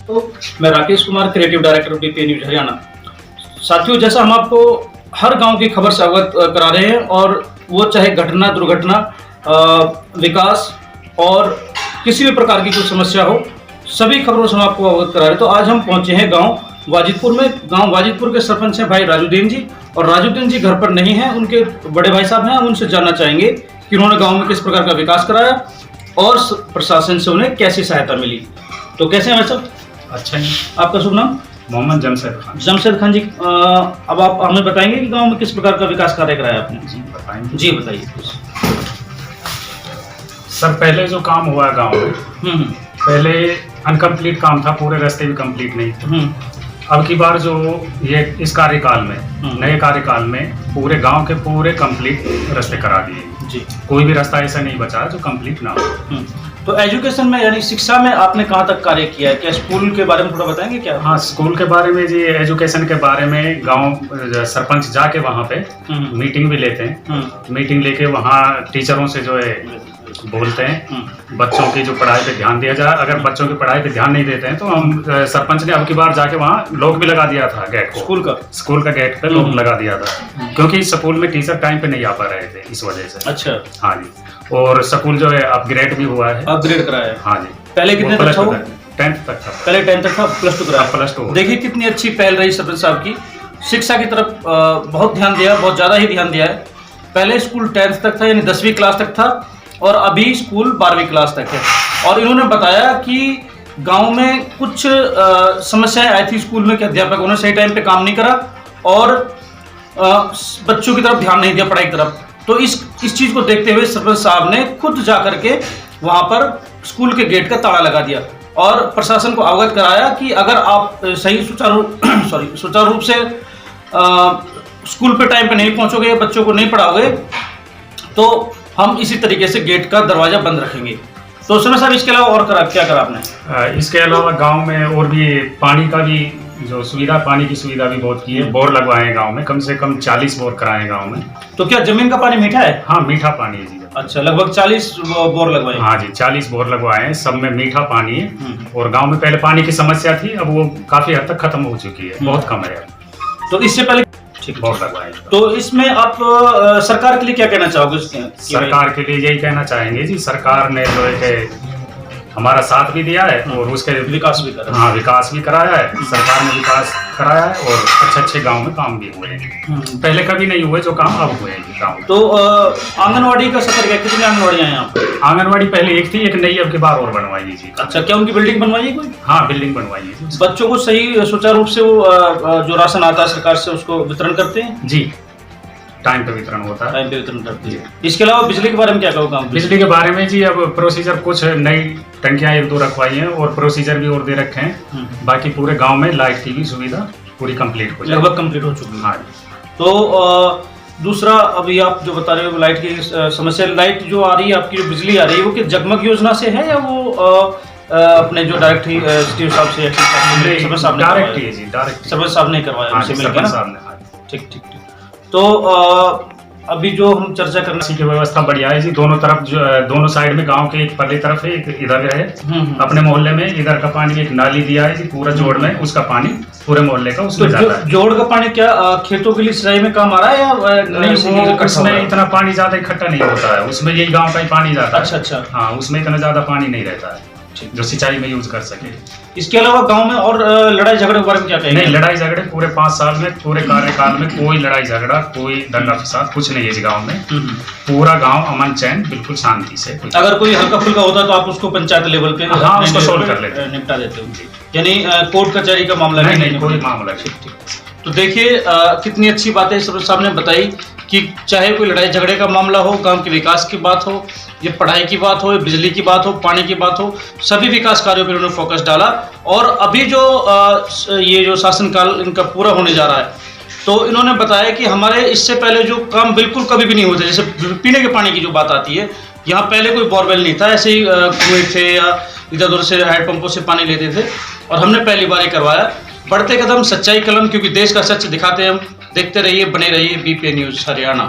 तो मैं Rakesh Kumar, creative director BPA news Haryana. साथियों, जैसा हम आपको हर गांव की खबर से अवगत करा रहे हैं, और वो चाहे घटना, दुर्घटना, विकास और किसी भी प्रकार की कोई समस्या हो, सभी खबरों से हम आपको अवगत करा रहे हैं। तो आज हम पहुंचे हैं गांव वाजिदपुर में। गांव वाजिदपुर के सरपंच हैं भाई राजुद्दीन जी, और राजुद्दीन जी घर पर नहीं हैं, उनके बड़े भाई साहब हैं। हम उनसे जानना चाहेंगे कि उन्होंने गांव में किस प्रकार का विकास कराया और प्रशासन से उन्हें कैसी सहायता मिली। तो कैसे हैं भाई साहब? अच्छा ही। आपका शुभ नाम? मोहम्मद जमशेद खान। जमशेद खान जी, अब आप हमें बताएंगे कि गांव में किस प्रकार का विकास कार्य कराया आपने? जी बताएंगे। जी बताइए। सर, पहले जो काम हुआ गांव में, पहले अनकम्प्लीट काम था, पूरे रास्ते भी कंप्लीट नहीं थे। अब की बार जो ये इस कार्यकाल में, नए कार्यकाल में पूरे गांव के पूरे कंप्लीट रास्ते करा दिए जी। कोई भी रास्ता ऐसा नहीं बचा जो कंप्लीट ना हो। तो एजुकेशन में, यानी शिक्षा में आपने कहाँ तक कार्य किया है? क्या स्कूल के बारे में थोड़ा बताएंगे क्या? हाँ, स्कूल के बारे में जी, एजुकेशन के बारे में गांव सरपंच जाके वहाँ पे मीटिंग भी लेते हैं। मीटिंग लेके वहाँ टीचरों से जो है बोलते हैं बच्चों की जो पढ़ाई पे ध्यान दिया जाए। अगर बच्चों की पढ़ाई पे ध्यान नहीं देते हैं तो हम सरपंच ने अब की बार जाके वहाँ लॉक भी लगा दिया था गेट को। स्कूल का गेट पे लॉक लगा दिया था, क्योंकि स्कूल में टीचर टाइम पे नहीं आ पा रहे थे इस वजह से। अच्छा। हाँ जी। और स्कूल जो है अपग्रेड भी हुआ है। अपग्रेड कराया है? हाँ जी। पहले कितने तक था? 10th तक था। पहले 10th तक था, +2 कराया। +2। देखिए कितनी अच्छी पहल रही सरपंच साहब की। शिक्षा की तरफ बहुत ध्यान दिया, बहुत ज्यादा ही ध्यान दिया है। पहले स्कूल 10th तक था, यानी 10वीं क्लास तक था, और अभी स्कूल 12वीं क्लास तक है। और इन्होंने बताया कि गांव में कुछ समस्याएं आई थी स्कूल में कि अध्यापकों ने सही टाइम पे काम नहीं करा और बच्चों की तरफ ध्यान नहीं दिया, पढ़ाई की तरफ। तो इस चीज को देखते हुए सरपंच साहब ने खुद जा करके वहां पर स्कूल के गेट का ताला लगा दिया और प्रशासन को अवगत कराया कि अगर आप सही सुचारू रूप से स्कूल पे टाइम पे नहीं पहुंचोगे, बच्चों को नहीं पढ़ाओगे, तो हम इसी तरीके से गेट का दरवाजा बंद रखेंगे। तो समय साहब, इसके अलावा और क्या करा आपने? इसके अलावा गांव में और भी पानी का भी जो सुविधा, पानी की सुविधा भी बहुत की है। बोर लगवाए हैं गांव में, कम से कम 40 बोर कराए हैं गांव में। तो क्या जमीन का पानी मीठा है? हाँ, मीठा पानी है जी। अच्छा, लगभग 40 बोर लगवाए? हाँ जी, 40 बोर लगवाए हैं, सब में मीठा पानी है। और गाँव में पहले पानी की समस्या थी, अब वो काफी हद तक खत्म हो चुकी है, बहुत कम है। तो इससे पहले बहुत लगवाए। तो इसमें आप सरकार के लिए क्या कहना चाहोगे? सरकार के लिए यही कहना चाहेंगे जी, सरकार ने जो है हमारा साथ भी दिया है और उसके विकास भी कराया। हाँ, विकास भी कराया है। सरकार ने विकास कराया है और अच्छे गांव में काम भी हुए हैं। पहले कभी नहीं हुए जो काम अब हुए हैं गाँव। तो आंगनवाड़ी का सफर क्या, कितनी आंगनवाड़ियाँ हैं यहाँ पे? आंगनवाड़ी पहले एक थी, एक नई अब की बार और बनवाई है जी। अच्छा, क्या उनकी बिल्डिंग बनवाई है कोई? हाँ, बिल्डिंग बनवाई है। बच्चों को सही सुचारू रूप से वो जो राशन आता है सरकार से, उसको वितरण करते हैं? जी, टाइम पे वितरण होता है। टाइम पे वितरण करती है। इसके अलावा बिजली के बारे में क्या कहोगे? बिजली के बारे में जी, अब प्रोसीजर कुछ नई टंकियां 1-2 रखवाई हैं और प्रोसीजर भी और दे रखे हैं। बाकी पूरे गांव में लाइट की भी सुविधा पूरी कंप्लीट हो जाए, लगभग कंप्लीट हो चुकी है। हाँ। तो दूसरा, अभी आप जो बता रहे हो लाइट की समस्या, लाइट जो आ रही है आपकी, जो बिजली आ रही है, वो कि जगमग योजना से है या वो अपने जो डायरेक्ट ही एसडीओ साहब से डायरेक्ट ही है जी? डायरेक्ट सरपंच साहब ने करवाया? ठीक। तो अभी जो हम चर्चा करना की व्यवस्था बढ़िया है जी। दोनों तरफ जो दोनों साइड में गांव के, एक परली तरफ है, एक इधर है। अपने मोहल्ले में इधर का पानी एक नाली दिया है जी, पूरा जोड़ में उसका पानी पूरे मोहल्ले का उसमें जाता है। जोड़ का पानी क्या खेतों के लिए सिंचाई में काम आ रहा है या नहीं? उसमें इतना पानी ज्यादा इकट्ठा नहीं होता है, उसमें यही गाँव का ही पानी जाता है। अच्छा। हाँ, उसमें इतना ज्यादा पानी नहीं रहता है जो सिंचाई में यूज कर सके। इसके अलावा गांव में और लड़ाई झगड़े के बारे में क्या कहेंगे? नहीं, लड़ाई झगड़े पूरे 5 साल में, पूरे कार्यकाल में कोई लड़ाई झगड़ा, कोई दंगा फसाद कुछ नहीं है इस गांव में। पूरा गांव अमन चैन, बिल्कुल शांति से। अगर कोई हल्का फुल्का होता है तो आप उसको पंचायत लेवल पे उसको सोल्व कर लेते, निपटा देते हो, यानी कोर्ट कचहरी का मामला नहीं, कोई मामला नहीं। तो देखिए कितनी अच्छी बातें सरपंच साहब ने बताई कि चाहे कोई लड़ाई झगड़े का मामला हो, गांव के विकास की बात हो, ये पढ़ाई की बात हो, बिजली की बात हो, पानी की बात हो, सभी विकास कार्यों पर उन्होंने फोकस डाला। और अभी जो ये जो शासनकाल इनका पूरा होने जा रहा है, तो इन्होंने बताया कि हमारे इससे पहले जो काम बिल्कुल कभी भी नहीं होते, जैसे पीने के पानी की जो बात आती है, यहाँ पहले कोई बोरवेल नहीं था, ऐसे ही कुएं थे या इधर उधर से हैंडपंपों से पानी लेते थे, और हमने पहली बार ही करवाया। बढ़ते कदम, सच्चाई कलम, क्योंकि देश का सच दिखाते हैं हम। देखते रहिए, बने रहिए बीपीए न्यूज हरियाणा।